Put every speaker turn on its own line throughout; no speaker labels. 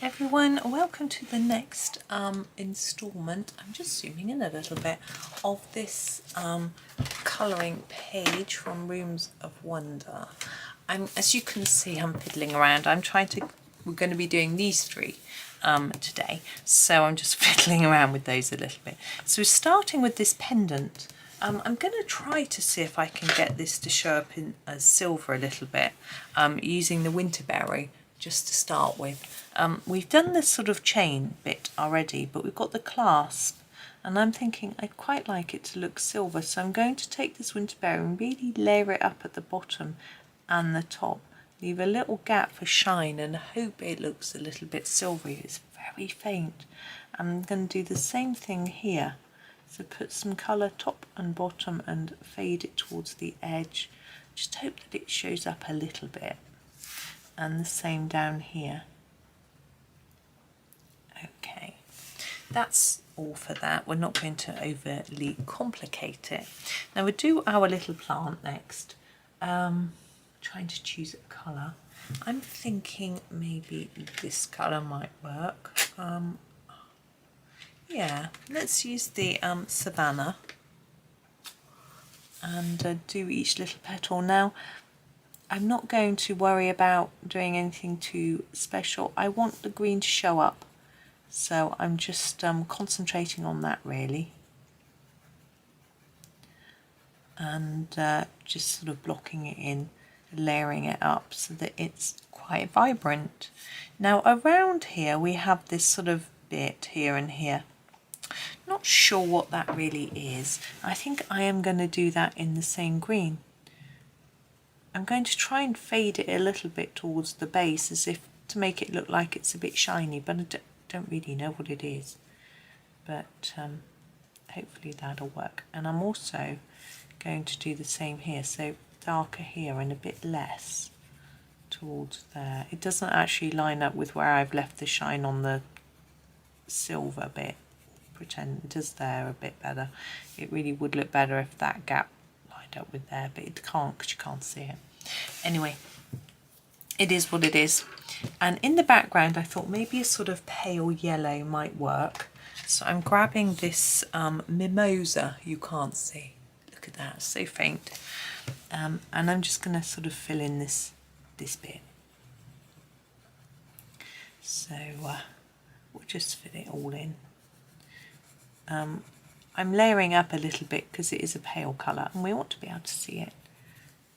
Everyone, welcome to the next instalment. I'm just zooming in a little bit of this colouring page from Rooms of Wonder. As you can see, I'm fiddling around. We're going to be doing these three today, so I'm just fiddling around with those a little bit. So we're starting with this pendant. I'm going to try to see if I can get this to show up in as silver a little bit using the winterberry just to start with. We've done this sort of chain bit already, but we've got the clasp, and I'm thinking I'd quite like it to look silver, so I'm going to take this winterberry and really layer it up at the bottom and the top. Leave a little gap for shine and hope it looks a little bit silvery. It's very faint. I'm going to do the same thing here. So put some colour top and bottom and fade it towards the edge. Just hope that it shows up a little bit. And the same down here. Okay, that's all for that. We're not going to overly complicate it. Now we'll do our little plant next. Trying to choose a colour. I'm thinking maybe this colour might work. Yeah, let's use the savannah and do each little petal. Now I'm not going to worry about doing anything too special. I want the green to show up, so I'm just concentrating on that really, and just sort of blocking it in, layering it up so that it's quite vibrant. Now around here we have this sort of bit here and here. Not sure what that really is. I think I am going to do that in the same green. I'm going to try and fade it a little bit towards the base as if to make it look like it's a bit shiny, but I don't really know what it is. But hopefully that'll work. And I'm also going to do the same here, so darker here and a bit less towards there. It doesn't actually line up with where I've left the shine on the silver bit. Pretend it does there a bit better. It really would look better if that gap lined up with there, but it can't because you can't see it. Anyway, it is what it is. And in the background I thought maybe a sort of pale yellow might work. So I'm grabbing this mimosa. You can't see. Look at that, it's so faint. And I'm just going to sort of fill in this bit. So we'll just fit it all in. I'm layering up a little bit because it is a pale colour and we want to be able to see it.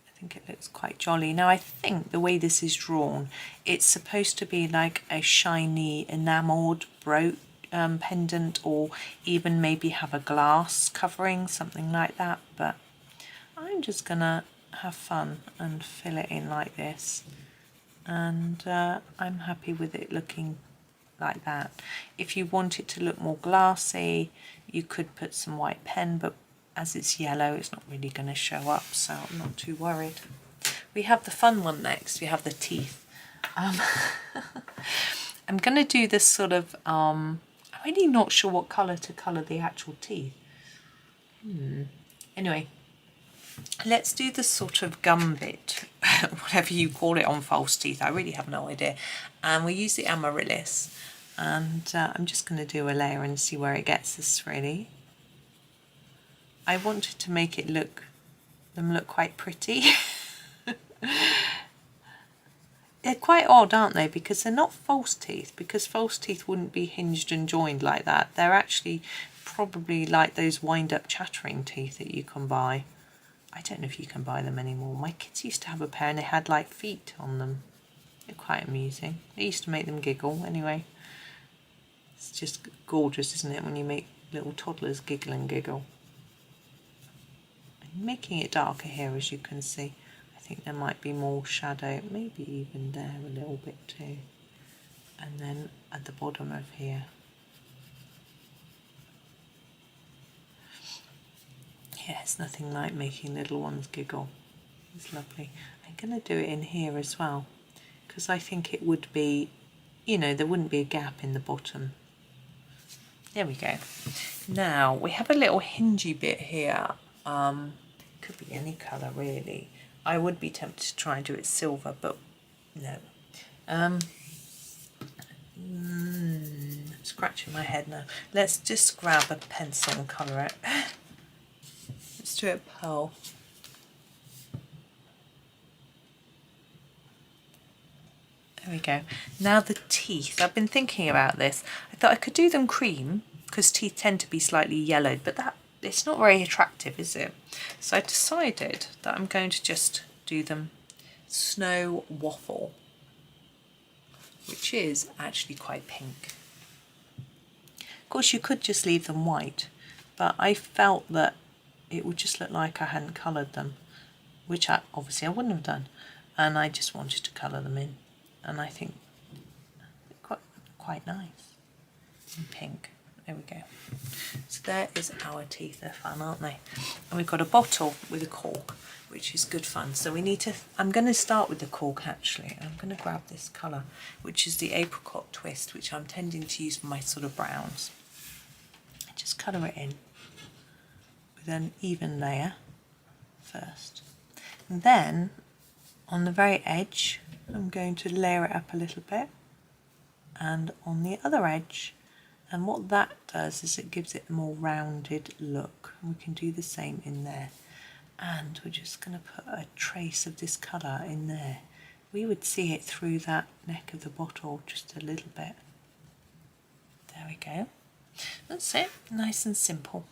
I think it looks quite jolly. Now I think the way this is drawn, it's supposed to be like a shiny enamelled pendant, or even maybe have a glass covering, something like that, but I'm just gonna have fun and fill it in like this, and I'm happy with it looking like that. If you want it to look more glassy, you could put some white pen, but as it's yellow it's not really going to show up, so I'm not too worried. We have the fun one next. We have the teeth. I'm going to do this sort of I'm really not sure what colour to colour the actual teeth. Anyway, let's do the sort of gum bit, whatever you call it on false teeth. I really have no idea. And we use the amaryllis, and I'm just going to do a layer and see where it gets us really. I wanted to make it look quite pretty. They're quite odd, aren't they? Because they're not false teeth, because false teeth wouldn't be hinged and joined like that. They're actually probably like those wind-up chattering teeth that you can buy. I don't know if you can buy them anymore. My kids used to have a pair and they had like feet on them. They're quite amusing. They used to make them giggle anyway. It's just gorgeous, isn't it, when you make little toddlers giggle and giggle. I'm making it darker here, as you can see. I think there might be more shadow, maybe even there a little bit too. And then at the bottom of here. Yeah, it's nothing like making little ones giggle. It's lovely. I'm going to do it in here as well, because I think it would be, you know, there wouldn't be a gap in the bottom. There we go. Now we have a little hingy bit here. Could be any colour really. I would be tempted to try and do it silver, but no. scratching my head now. Let's just grab a pencil and colour it. Let's do it pearl. There we go. Now the teeth. I've been thinking about this. I thought I could do them cream because teeth tend to be slightly yellowed, but it's not very attractive, is it? So I decided that I'm going to just do them snow waffle, which is actually quite pink. Of course, you could just leave them white, but I felt that it would just look like I hadn't coloured them, which obviously I wouldn't have done, and I just wanted to colour them in, and I think they're quite nice in pink. There we go. So there is our teeth. They're fun, aren't they? And we've got a bottle with a cork, which is good fun. So we need to, I'm going to start with the cork actually. I'm going to grab this colour, which is the apricot twist, which I'm tending to use for my sort of browns. I just colour it in with an even layer first. And then on the very edge, I'm going to layer it up a little bit. And on the other edge, and what that does is it gives it a more rounded look. And we can do the same in there. And we're just going to put a trace of this colour in there. We would see it through that neck of the bottle just a little bit. There we go. That's it, nice and simple.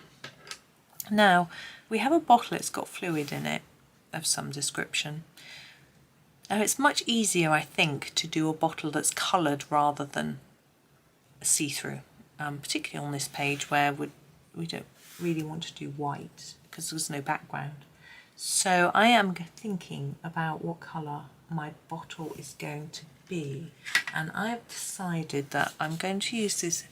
Now, we have a bottle that's got fluid in it of some description. Now, it's much easier, I think, to do a bottle that's coloured rather than see-through. Particularly on this page where we don't really want to do white because there's no background. So I am thinking about what colour my bottle is going to be, and I've decided that I'm going to use this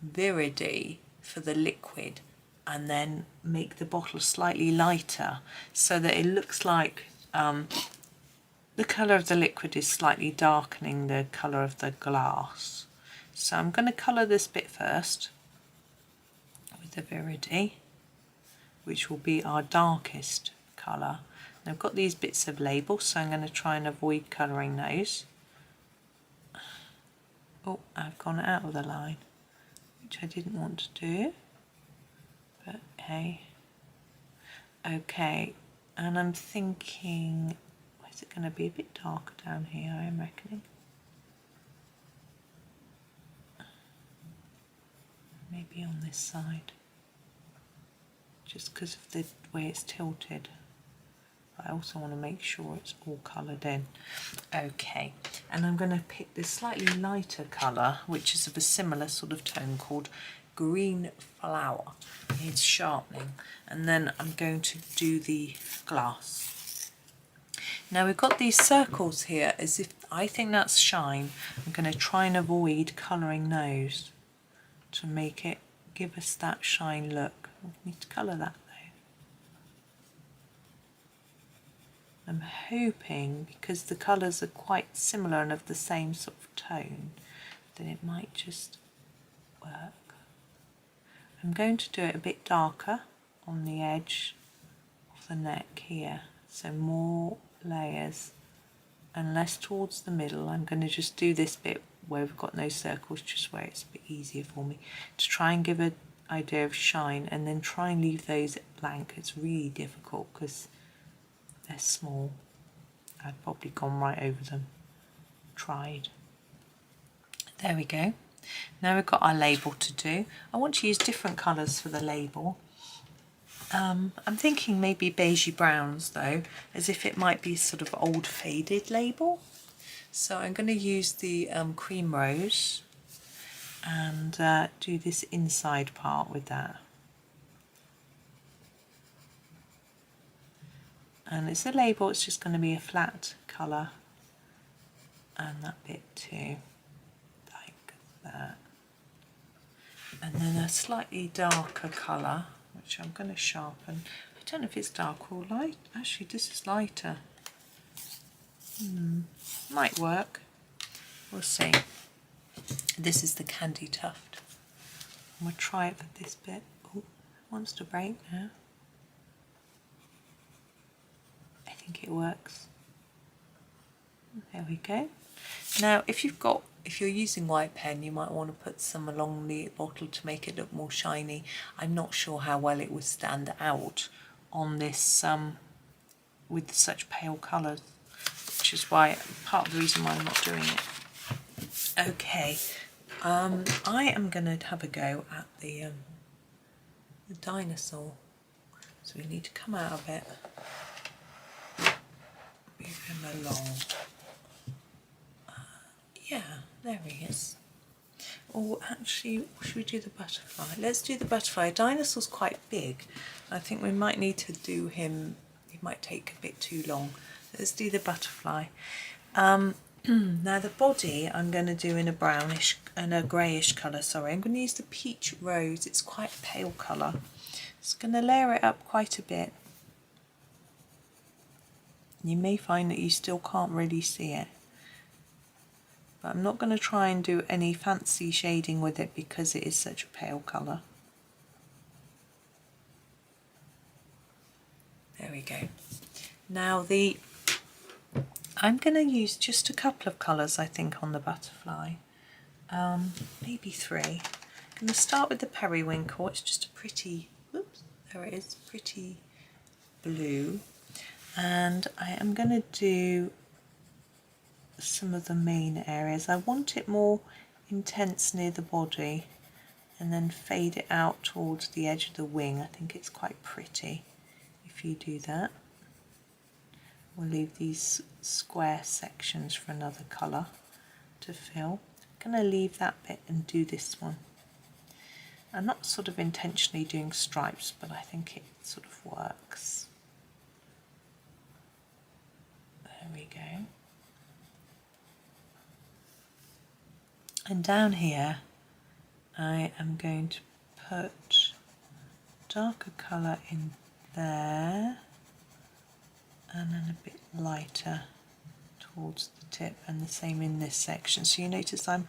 viridi for the liquid and then make the bottle slightly lighter so that it looks like the colour of the liquid is slightly darkening the colour of the glass. So I'm going to colour this bit first with the viridi, which will be our darkest colour. And I've got these bits of label, so I'm going to try and avoid colouring those. Oh, I've gone out of the line, which I didn't want to do, but hey. Okay, and I'm thinking, is it going to be a bit darker down here, I am reckoning. Maybe on this side, just because of the way it's tilted. I also want to make sure it's all coloured in. Okay, and I'm going to pick this slightly lighter colour, which is of a similar sort of tone, called greenflower. It needs sharpening, and then I'm going to do the glass. Now we've got these circles here, as if I think that's shine. I'm going to try and avoid colouring those to make it give us that shine look. We need to colour that though. I'm hoping, because the colours are quite similar and of the same sort of tone, that it might just work. I'm going to do it a bit darker on the edge of the neck here, so more layers and less towards the middle. I'm going to just do this bit where we've got no circles, just where it's a bit easier for me to try and give an idea of shine, and then try and leave those blank. It's really difficult because they're small. I've probably gone right over them. Tried. There we go. Now we've got our label to do. I want to use different colours for the label. I'm thinking maybe beigey browns though, as if it might be sort of old faded label. So I'm going to use the cream rose and do this inside part with that. And it's a label, it's just going to be a flat colour, and that bit too, like that. And then a slightly darker colour, which I'm going to sharpen. I don't know if it's dark or light. Actually, this is lighter. Might work. We'll see. This is the candytuft. I'm going to try it for this bit. Oh, it wants to break now. I think it works. There we go. Now, if you've got if you're using white pen, you might want to put some along the bottle to make it look more shiny. I'm not sure how well it would stand out on this with such pale colours, which is why part of the reason why I'm not doing it. Okay, I am going to have a go at the dinosaur. So we need to come out of it, move him along. Yeah, there he is. Or actually, should we do the butterfly? Let's do the butterfly. Dinosaur's quite big. I think we might need to do him, he might take a bit too long. Let's do the butterfly. Now the body I'm going to do in a brownish and a greyish colour, sorry. I'm going to use the peach rose, it's quite a pale colour. Just going to layer it up quite a bit. You may find that you still can't really see it. But I'm not going to try and do any fancy shading with it because it is such a pale colour. There we go. Now I'm going to use just a couple of colours I think on the butterfly. Maybe 3. I'm going to start with the periwinkle. It's just a pretty, whoops, there it is, pretty blue. And I am going to do some of the main areas. I want it more intense near the body and then fade it out towards the edge of the wing. I think it's quite pretty if you do that. We'll leave these square sections for another colour to fill. I'm going to leave that bit and do this one. I'm not sort of intentionally doing stripes, but I think it sort of works. There we go. And down here I am going to put darker colour in there and then a bit lighter towards the tip, and the same in this section. So you notice I'm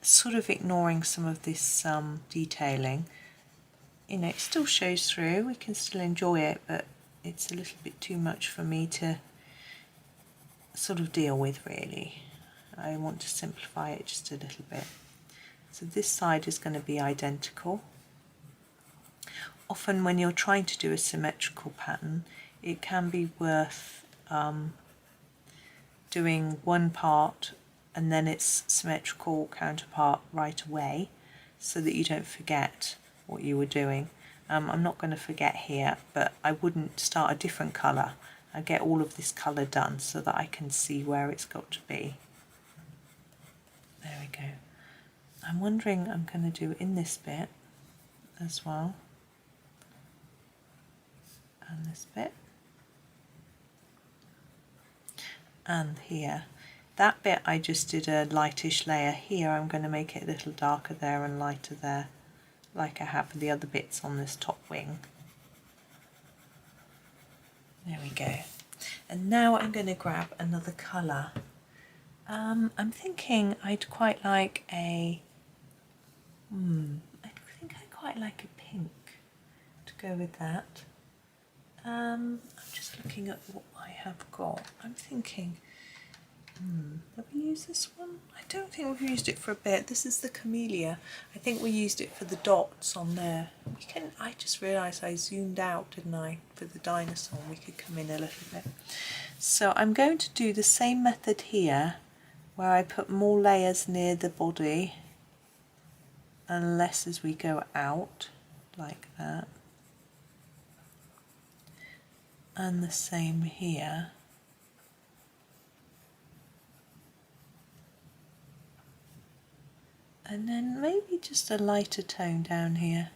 sort of ignoring some of this detailing. You know, it still shows through, we can still enjoy it, but it's a little bit too much for me to sort of deal with really. I want to simplify it just a little bit. So this side is going to be identical. Often when you're trying to do a symmetrical pattern, it can be worth doing one part and then its symmetrical counterpart right away so that you don't forget what you were doing. I'm not going to forget here, but I wouldn't start a different colour. I get all of this colour done so that I can see where it's got to be. There we go. I'm wondering, I'm going to do in this bit as well, and this bit, and here. That bit I just did a lightish layer. Here I'm going to make it a little darker there and lighter there, like I have with the other bits on this top wing. There we go. And now I'm going to grab another colour. I'm thinking I'd quite like I think I quite like a pink to go with that. I'm just looking at what I have got. I'm thinking, have we used this one? I don't think we've used it for a bit. This is the camellia. I think we used it for the dots on there. I just realised I zoomed out, didn't I, for the dinosaur. We could come in a little bit. So I'm going to do the same method here, where I put more layers near the body and less as we go out, like that. And the same here. And then maybe just a lighter tone down here,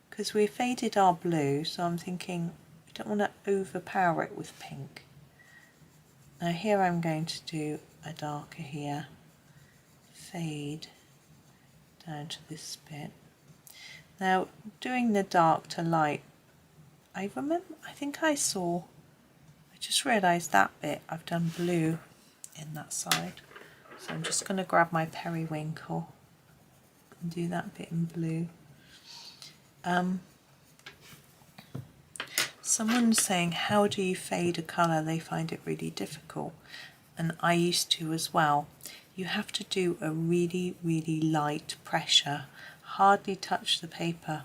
because we faded our blue, so I'm thinking we don't want to overpower it with pink. Now here I'm going to do a darker here, fade down to this bit. Now doing the dark to light, I think I just realised that bit I've done blue in that side, so I'm just going to grab my periwinkle and do that bit in blue. Someone's saying, how do you fade a colour? They find it really difficult, and I used to as well. you have to do a really, really light pressure. Hardly touch the paper,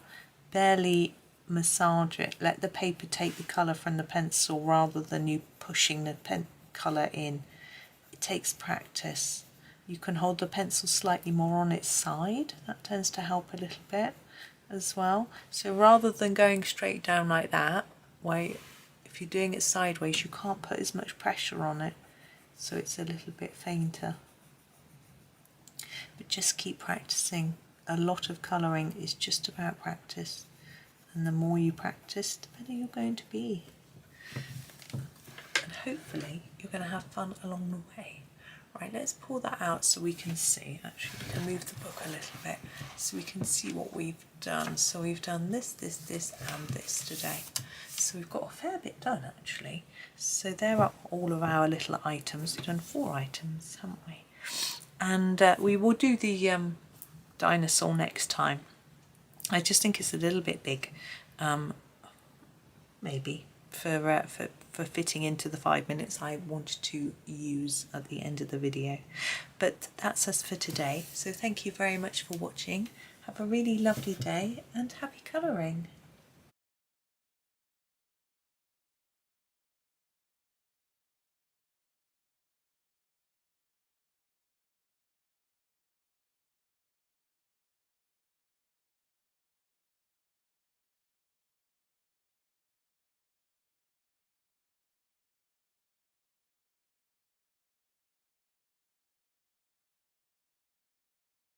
barely massage it. Let the paper take the colour from the pencil rather than you pushing the colour in. It takes practice. You can hold the pencil slightly more on its side. That tends to help a little bit as well. So rather than going straight down like that, where if you're doing it sideways, you can't put as much pressure on it, so it's a little bit fainter. But just keep practicing. A lot of colouring is just about practice, and the more you practice, the better you're going to be. And hopefully you're going to have fun along the way. Right, let's pull that out so we can see. Actually, we can move the book a little bit so we can see what we've done. So we've done this, this, and this today. So we've got a fair bit done actually. So there are all of our little items. We've done 4 items, haven't we? And we will do the dinosaur next time. I just think it's a little bit big, maybe for fitting into the 5 minutes I wanted to use at the end of the video. But that's us for today. So thank you very much for watching. Have a really lovely day and happy colouring.